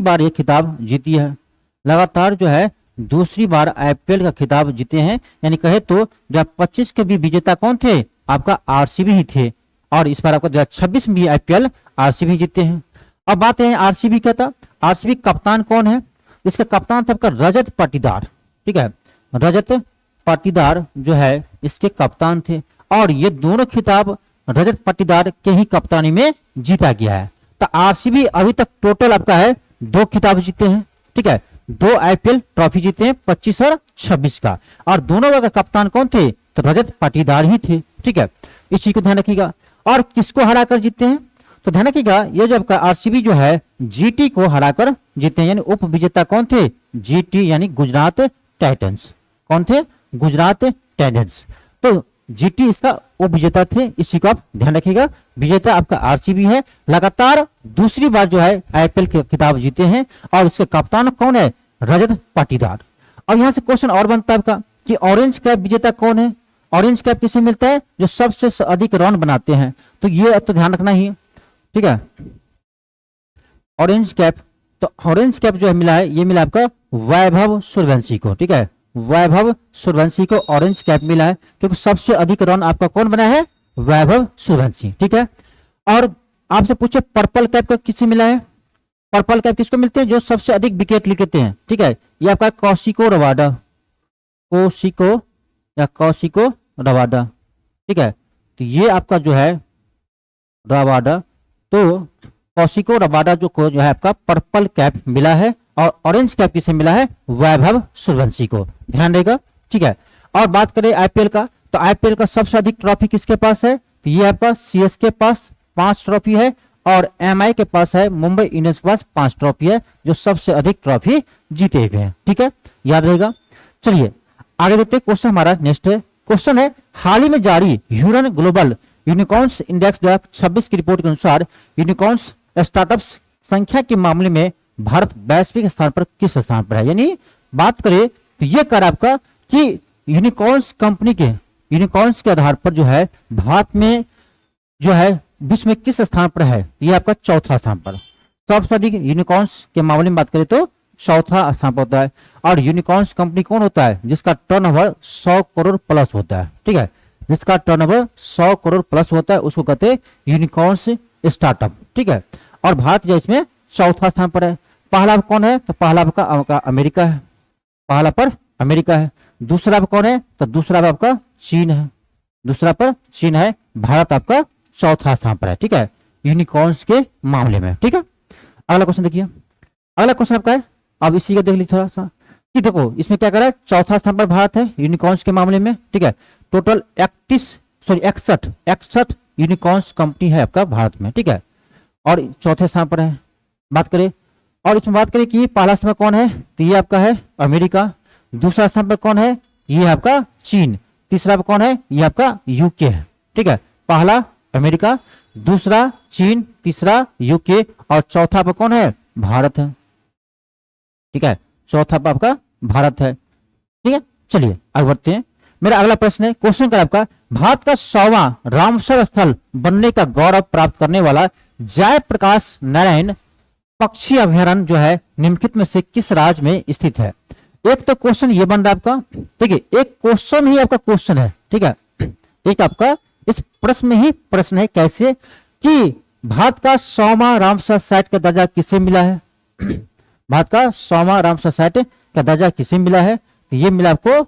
[SPEAKER 1] बार ये खिताब जीती है। लगातार जो है दूसरी बार आईपीएल का खिताब जीते हैं, यानी कहे तो 2025 के भी विजेता कौन थे? आपका आरसीबी ही थे। और इस बार आपका 2026 में भी आईपीएल आरसीबी जीते हैं। अब बात है आरसीबी का था, आरसीबी कप्तान कौन है? इसका कप्तान था आपका रजत पाटीदार। ठीक है, रजत पाटीदार जो है इसके कप्तान थे और ये दोनों खिताब रजत पाटीदार के ही कप्तानी में जीता गया है। तो आरसीबी अभी तक टोटल आपका है 2 खिताब जीते हैं। ठीक है, 2 आईपीएल ट्रॉफी जीते हैं 25 और 26 का, और दोनों का कप्तान कौन थे? तो रजत पाटीदार ही थे। ठीक है, इस चीज को ध्यान रखिएगा। और किसको हराकर जीते हैं? तो ध्यान रखिएगा, ये जो आपका आरसीबी जो है जीटी को हराकर जीते हैं, यानी उप विजेता कौन थे? जीटी यानी गुजरात टाइटंस। कौन थे? गुजरात टाइटंस। तो जीटी इसका उप विजेता थे, इसी को आप ध्यान रखिएगा। विजेता आपका आरसीबी है, लगातार दूसरी बार जो है आईपीएल के खिताब जीते हैं और इसके कप्तान कौन है? रजत पाटीदार। अब यहां से क्वेश्चन और बनता है आपका कि ऑरेंज कैप विजेता कौन है? ऑरेंज कैप किसे मिलता है? जो सबसे अधिक रन बनाते हैं। तो ये तो ध्यान रखना ही, ठीक है। ऑरेंज कैप, तो ऑरेंज कैप जो है मिला है, ये मिला आपका वैभव सूर्यवंशी को। ठीक है, वैभव सूर्यवंशी को ऑरेंज कैप मिला है, क्योंकि सबसे अधिक रन आपका कौन बना है? वैभव सूर्यवंशी। ठीक है, और आपसे पूछे पर्पल कैप का किसे मिला है? पर्पल कैप किसको मिलते हैं? जो सबसे अधिक विकेट लेते हैं। ठीक है, ये आपका कौशिको रबाडा, कौशिको रबाडा। ठीक है, तो ये आपका जो है रबाडा, तो कौशिको रबाडा जो है आपका पर्पल कैप मिला है, और ऑरेंज कैप किसे मिला है? वैभव सूर्यवंशी को। ध्यान रहेगा। ठीक है, और बात करें आईपीएल का, तो आईपीएल का सबसे अधिक ट्रॉफी किसके पास है? तो ये आपका सीएसके के पास 5 ट्रॉफी है, और एमआई के पास है, मुंबई इंडियंस के पास 5 ट्रॉफी है, जो सबसे अधिक ट्रॉफी जीते हुए हैं। ठीक है, याद रहेगा। चलिए आगे देखते हैं। क्वेश्चन हमारा नेक्स्ट है, क्वेश्चन है हाल ही में जारी ह्यूरन ग्लोबल यूनिकॉर्न्स इंडेक्स 2026 की रिपोर्ट के अनुसार यूनिकॉर्न्स स्टार्टअप्स संख्या के मामले में भारत वैश्विक स्थान पर किस स्थान पर है? यानी बात करें तो ये कर आपका कि यूनिकॉर्न्स कंपनी के यूनिकॉर्न्स के आधार पर जो है भारत में जो है विश्व में किस स्थान पर है? ये आपका चौथा स्थान पर। सबसे अधिक यूनिकॉर्न्स के मामले में बात करें तो चौथा स्थान पर होता है। और यूनिकॉर्न्स कंपनी कौन होता है? जिसका टर्नओवर 100 करोड़ प्लस होता है। ठीक है, जिसका टर्नओवर 100 करोड़ प्लस होता है उसको कहते हैं यूनिकॉर्न्स स्टार्टअप। ठीक है, और भारत जो इसमें चौथा स्थान पर है। पहला कौन है? तो पहला आपका अमेरिका है, पहला पर अमेरिका है। दूसरा पर कौन है? तो दूसरा पर आपका चीन है, दूसरा पर चीन है। भारत आपका चौथा स्थान पर है। ठीक है, यूनिकॉर्न्स के मामले में। ठीक है, अगला क्वेश्चन देखिए। अगला क्वेश्चन आपका है, अब इसी का देख लीजिए थोड़ा सा कि देखो इसमें क्या कर रहा है, चौथा स्थान पर भारत है यूनिकॉर्न्स के मामले में। ठीक है, टोटल 61 यूनिकॉर्न्स कंपनी है आपका भारत में। ठीक है, और चौथे स्थान पर है बात करें। और इसमें बात करें कि पहला स्थान पर कौन है, तो ये आपका है अमेरिका। दूसरा स्थान पर कौन है, ये आपका चीन। तीसरा पर कौन है, ये आपका यूके है। ठीक है, पहला अमेरिका, दूसरा चीन, तीसरा यूके, और चौथा पर कौन है, भारत है। ठीक है, चौथा पर आपका भारत है। ठीक है, चलिए आगे बढ़ते हैं। मेरा अगला प्रश्न है, क्वेश्चन का आपका भारत का 100वां रामसर स्थल बनने का गौरव प्राप्त करने वाला जयप्रकाश नारायण पक्षी अभ्यारण्य जो है निम्नलिखित में से किस राज्य में स्थित है? एक तो क्वेश्चन ये बन रहा है आपका, ठीक है, एक क्वेश्चन ही आपका क्वेश्चन है। ठीक है, एक आपका इस प्रश्न में ही प्रश्न है कैसे कि भारत का 100वां रामसर साइट का दर्जा किसे मिला है? भारत का 100वां रामसर साइट का दर्जा किसे मिला है? तो ये मिला आपको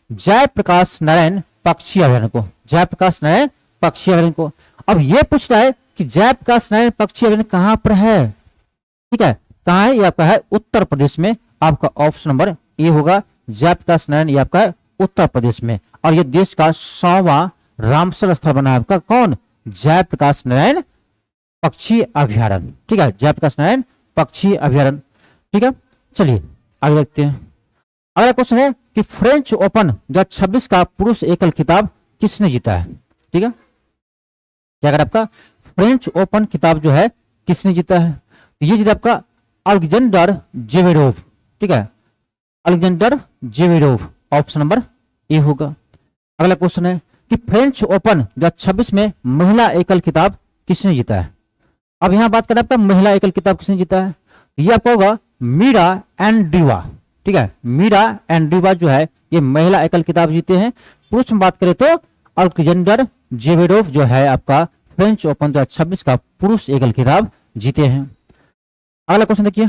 [SPEAKER 1] जयप्रकाश नारायण पक्षी अभयारण्य को, जयप्रकाश नारायण पक्षी अभयारण्य को। अब ये पूछ रहा है कि जयप्रकाश नारायण पक्षी अभयारण्य कहां पर है? ठीक है, कहां है? ये आपका है उत्तर प्रदेश में। आपका ऑप्शन नंबर ए होगा, जयप्रकाश नारायण ये आपका है उत्तर प्रदेश में। और ये देश का 100वां रामसर स्थल बना है आपका कौन? जयप्रकाश नारायण पक्षी अभयारण्य। ठीक है, जयप्रकाश नारायण पक्षी अभयारण्य। ठीक है, चलिए आगे देखते हैं। अगला क्वेश्चन है कि फ्रेंच ओपन 2026 का पुरुष एकल खिताब किसने जीता है? ठीक है, क्या अगर आपका फ्रेंच ओपन खिताब जो है किसने जीता है? तो ये जीता आपका अलेक्जेंडर जेवेरोव। ठीक है, अलेक्जेंडर जेवेरोव, ऑप्शन नंबर ए होगा। अगला क्वेश्चन है कि फ्रेंच ओपन 2026 में महिला एकल खिताब किसने जीता है? अब यहां बात करें आपका महिला एकल खिताब किसने जीता है? ये आपका होगा मीरा एंड्रीवा। ठीक है, मीरा एंड्रीवा जो है ये महिला एकल खिताब जीते हैं। पुरुष में बात करें तो अलेक्जेंडर जेवेरोव जो है आपका फ्रेंच ओपन 2026 का पुरुष एकल खिताब जीते हैं। अगला क्वेश्चन देखिए,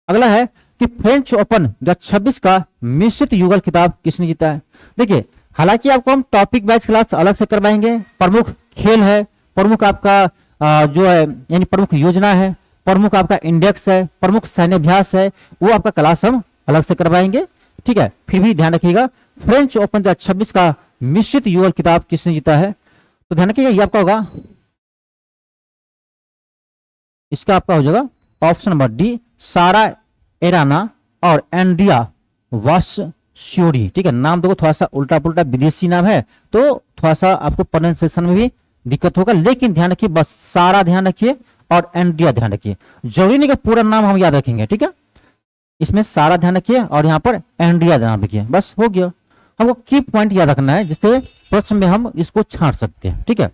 [SPEAKER 1] अगला है कि फ्रेंच ओपन 2026 का मिश्रित युगल खिताब किसने जीता है? देखिए, हालांकि आपको हम टॉपिक वाइज क्लास अलग से करवाएंगे। प्रमुख खेल है, प्रमुख आपका जो है यानी प्रमुख योजना है, प्रमुख आपका इंडेक्स है, प्रमुख सैन्याभ्यास है, वो आपका क्लास हम अलग से करवाएंगे। ठीक है, फिर भी ध्यान रखिएगा फ्रेंच ओपन 2026 का मिश्रित युगल खिताब किसने जीता है? तो ध्यान रखिएगा ये आपका होगा, इसका आपका हो जाएगा ऑप्शन नंबर डी, सारा एराना और एंड्रिया वास्योरी। ठीक है, नाम देखो थोड़ा सा उल्टा पुल्टा विदेशी नाम है तो थोड़ा सा आपको प्रोनाउंसिएशन में भी दिक्कत होगा, लेकिन ध्यान रखिए बस सारा ध्यान रखिए और एंड्रिया ध्यान रखिए। जरूरी नहीं कि पूरा नाम हम याद रखेंगे। ठीक है, इसमें सारा ध्यान रखिए और यहाँ पर एंड्रिया ध्यान रखिए, बस हो गया। हमको की पॉइंट याद रखना है जिससे प्रश्न में हम इसको छांट सकते हैं। ठीक है,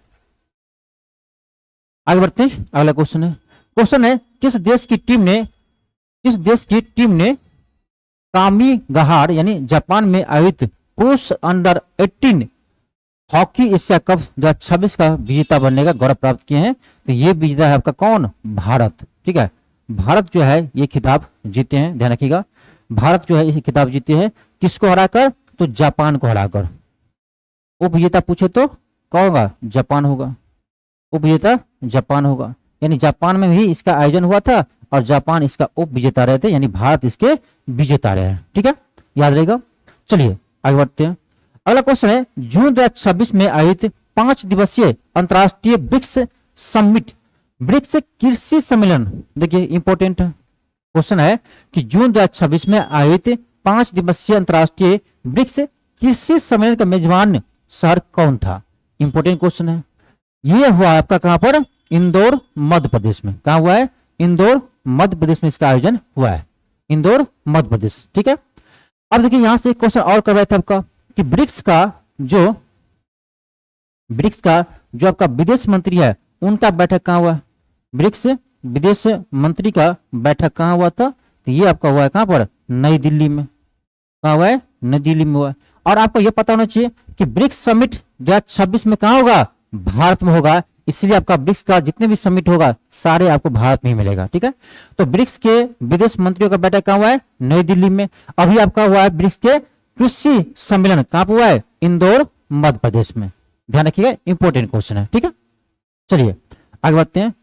[SPEAKER 1] आगे बढ़ते हैं। अगला क्वेश्चन है किस देश की टीम ने कामिगाहार यानी जापान में आयोजित पुरुष अंडर 18 हॉकी एशिया कप 2026 का विजेता बनने का गौरव प्राप्त किए हैं? तो ये विजेता है आपका कौन? भारत। ठीक है, भारत जो है ये खिताब जीते हैं, ध्यान रखिएगा। भारत जो है ये खिताब जीते हैं किसको हराकर? तो जापान को हराकर। उपविजेता पूछे तो कौन होगा? जापान होगा, उपविजेता जापान होगा। यानी जापान में भी इसका आयोजन हुआ था और जापान इसका उप विजेता रहे थे, यानी भारत इसके विजेता रहे हैं। ठीक है, याद रहेगा। चलिए आगे बढ़ते हैं। अगला क्वेश्चन है जून 2026 में आयोजित 5 दिवसीय अंतर्राष्ट्रीय ब्रिक्स समिट, ब्रिक्स कृषि सम्मेलन। देखिए इंपॉर्टेंट क्वेश्चन है कि जून 2026 में आयोजित 5 दिवसीय अंतर्राष्ट्रीय ब्रिक्स कृषि सम्मेलन का मेजबान शहर कौन था? इंपॉर्टेंट क्वेश्चन है। यह हुआ आपका कहां पर? इंदौर मध्य प्रदेश में। कहां हुआ है? इंदौर मध्य प्रदेश में इसका आयोजन हुआ है, इंदौर मध्य प्रदेश। ठीक है, अब देखिए यहां से एक क्वेश्चन और करवाया था आपका कि ब्रिक्स का जो आपका विदेश मंत्री है उनका बैठक कहां हुआ? ब्रिक्स विदेश मंत्री का बैठक कहां हुआ था? तो ये आपका हुआ है कहां पर? नई दिल्ली में। कहां हुआ है? नई दिल्ली में हुआ है। और आपको यह पता होना चाहिए कि ब्रिक्स समिट 2026 में कहां होगा? भारत में होगा। इसलिए आपका ब्रिक्स का जितने भी समिट होगा सारे आपको भारत में ही मिलेगा। ठीक है, तो ब्रिक्स के विदेश मंत्रियों का बैठक कहां हुआ है? नई दिल्ली में। अभी आपका हुआ है ब्रिक्स के कृषि सम्मेलन कहां पर हुआ है? इंदौर मध्य प्रदेश में। ध्यान रखिएगा, इंपॉर्टेंट क्वेश्चन है। ठीक है, चलिए आगे बढ़ते हैं।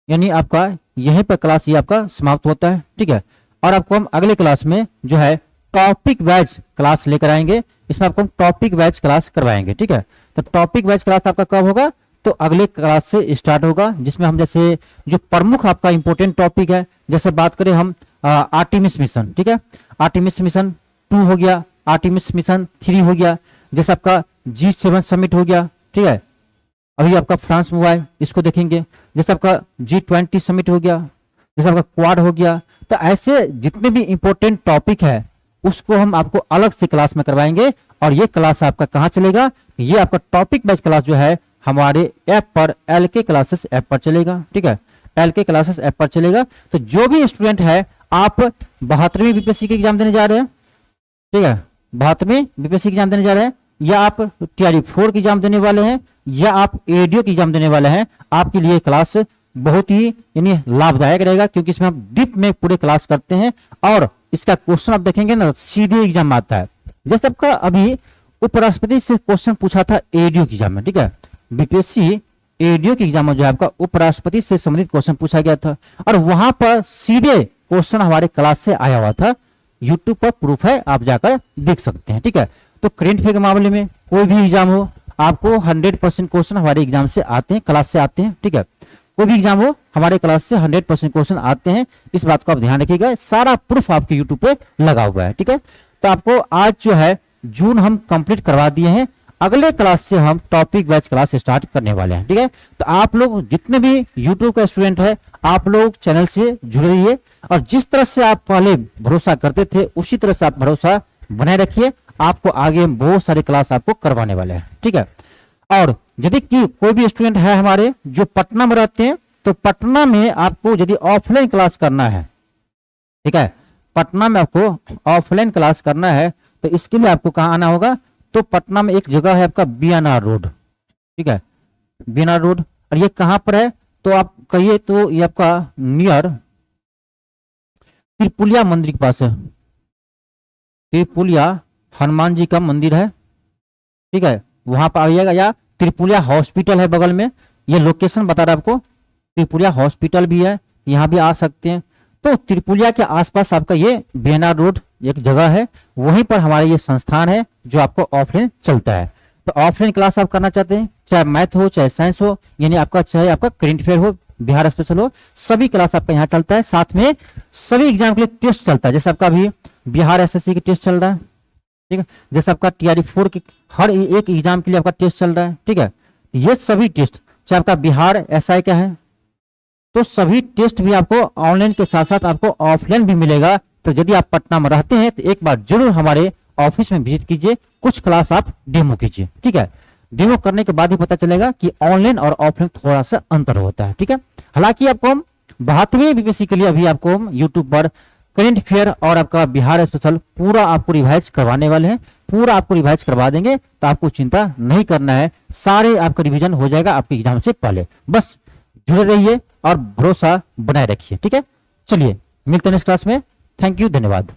[SPEAKER 1] यानी आपका यहीं पर क्लास ये आपका समाप्त होता है। ठीक है, और आपको हम अगले क्लास में जो है टॉपिक वाइज क्लास लेकर आएंगे। इसमें आपको हम टॉपिक वाइज क्लास करवाएंगे। ठीक है, तो टॉपिक वाइज क्लास आपका कब होगा? तो अगले क्लास से स्टार्ट होगा, जिसमें हम जैसे जो प्रमुख आपका इंपॉर्टेंट टॉपिक है, जैसे बात करें हम आर्टेमिस मिशन। ठीक है, आर्टेमिस मिशन 2 हो गया, आर्टेमिस मिशन 3 हो गया, जैसे आपका G7 समिट हो गया। ठीक है, अभी आपका फ्रांस में हुआ है, इसको देखेंगे। जैसे आपका G20 समिट हो गया, जैसे आपका क्वाड हो गया। तो ऐसे जितने भी इंपॉर्टेंट टॉपिक है उसको हम आपको अलग से क्लास में करवाएंगे। और ये क्लास आपका कहाँ चलेगा? ये आपका टॉपिक वाइज क्लास जो है हमारे ऐप पर LK क्लासेस ऐप पर चलेगा। ठीक है, LK क्लासेस ऐप पर चलेगा। तो जो भी स्टूडेंट है, आप 72वीं बीपीएससी की एग्जाम देने जा रहे हैं, ठीक है, 72वीं बीपीएससी की एग्जाम देने जा रहे हैं, या आप TRE 4 की एग्जाम देने वाले हैं, या आप एडीओ की एग्जाम देने वाले हैं, आपके लिए क्लास बहुत ही यानी लाभदायक रहेगा, क्योंकि इसमें हम डीप में पूरे क्लास करते हैं और इसका क्वेश्चन आप देखेंगे ना सीधे एग्जाम आता है। जैसे आपका अभी उपराष्ट्रपति से क्वेश्चन पूछा था एडीओ की एग्जाम में, ठीक है, बीपीएससी एडीओ की एग्जाम में जो है आपका उपराष्ट्रपति से संबंधित क्वेश्चन पूछा गया था और वहां पर सीधे क्वेश्चन हमारे क्लास से आया हुआ था। यूट्यूब पर प्रूफ है, आप जाकर देख सकते हैं, ठीक है। तो करेंट अफेयर के मामले में कोई भी एग्जाम हो, आपको 100% क्वेश्चन हमारे एग्जाम से आते हैं, क्लास से आते हैं, ठीक है। कोई भी एग्जाम हो हमारे क्लास से 100% क्वेश्चन आते हैं, इस बात को आप ध्यान रखिएगा। सारा प्रूफ आपके यूट्यूब पे लगा हुआ है, ठीक है। तो आपको आज जो है जून हम कंप्लीट करवा दिए हैं, अगले क्लास से हम टॉपिक वाइज क्लास स्टार्ट करने वाले हैं, ठीक है। तो आप लोग जितने भी यूट्यूब का स्टूडेंट है, आप लोग चैनल से जुड़े रहिए और जिस तरह से आप पहले भरोसा करते थे उसी तरह से आप भरोसा बनाए रखिए। आपको आगे बहुत सारे क्लास आपको करवाने वाले हैं, ठीक है। और यदि कोई भी स्टूडेंट है हमारे जो पटना में रहते हैं, तो पटना में आपको यदि ऑफलाइन क्लास करना है, ठीक है, पटना में आपको ऑफलाइन क्लास करना है, तो इसके लिए आपको कहाँ आना होगा, तो पटना में एक जगह है आपका बीएनआर रोड, ठीक है, बीएनआर रोड। और ये कहां पर है, तो आप कहिए तो ये आपका नियर त्रिपुलिया मंदिर के पास है, त्रिपुलिया हनुमान जी का मंदिर है, ठीक है, वहां पर आइएगा। या त्रिपुलिया हॉस्पिटल है बगल में, ये लोकेशन बता रहा आपको, त्रिपुलिया हॉस्पिटल भी है, यहाँ भी आ सकते हैं। तो त्रिपुलिया के आसपास आपका ये बीएनआर रोड एक जगह है, वहीं पर हमारा ये संस्थान है जो आपको ऑफलाइन चलता है। तो ऑफलाइन क्लास आप करना चाहते हैं, चाहे मैथ हो चाहे साइंस हो, यानी आपका चाहे आपका करेंट अफेयर हो, बिहार स्पेशल हो, सभी क्लास आपका यहाँ चलता है। साथ में सभी एग्जाम के लिए टेस्ट चलता है, जैसे आपका अभी बिहार एसएससी की टेस्ट चल रहा है, ठीक है, जैसे आपका टीआरई 4 की हर एक एग्जाम के लिए आपका टेस्ट चल रहा है, ठीक है। ये सभी टेस्ट, चाहे आपका बिहार एसआई का है, तो सभी टेस्ट भी आपको ऑनलाइन के साथ साथ आपको ऑफलाइन भी मिलेगा। तो यदि आप पटना में रहते हैं तो एक बार जरूर हमारे ऑफिस में विजिट कीजिए, कुछ क्लास आप डेमो कीजिए, ठीक है। डेमो करने के बाद ही पता चलेगा कि ऑनलाइन और ऑफलाइन थोड़ा सा अंतर होता है, ठीक है। हालांकि आपको हम 72वें बीपीएससी के लिए अभी आपको हम यूट्यूब पर करेंट अफेयर और आपका बिहार स्पेशल पूरा आपको रिवाइज करवाने वाले हैं, पूरा आपको रिवाइज करवा देंगे। तो आपको चिंता नहीं करना है, सारे आपका रिविजन हो जाएगा आपके एग्जाम से पहले। बस जुड़े रहिए और भरोसा बनाए रखिए, ठीक है। चलिए मिलते हैं नेक्स्ट क्लास में। थैंक यू, धन्यवाद।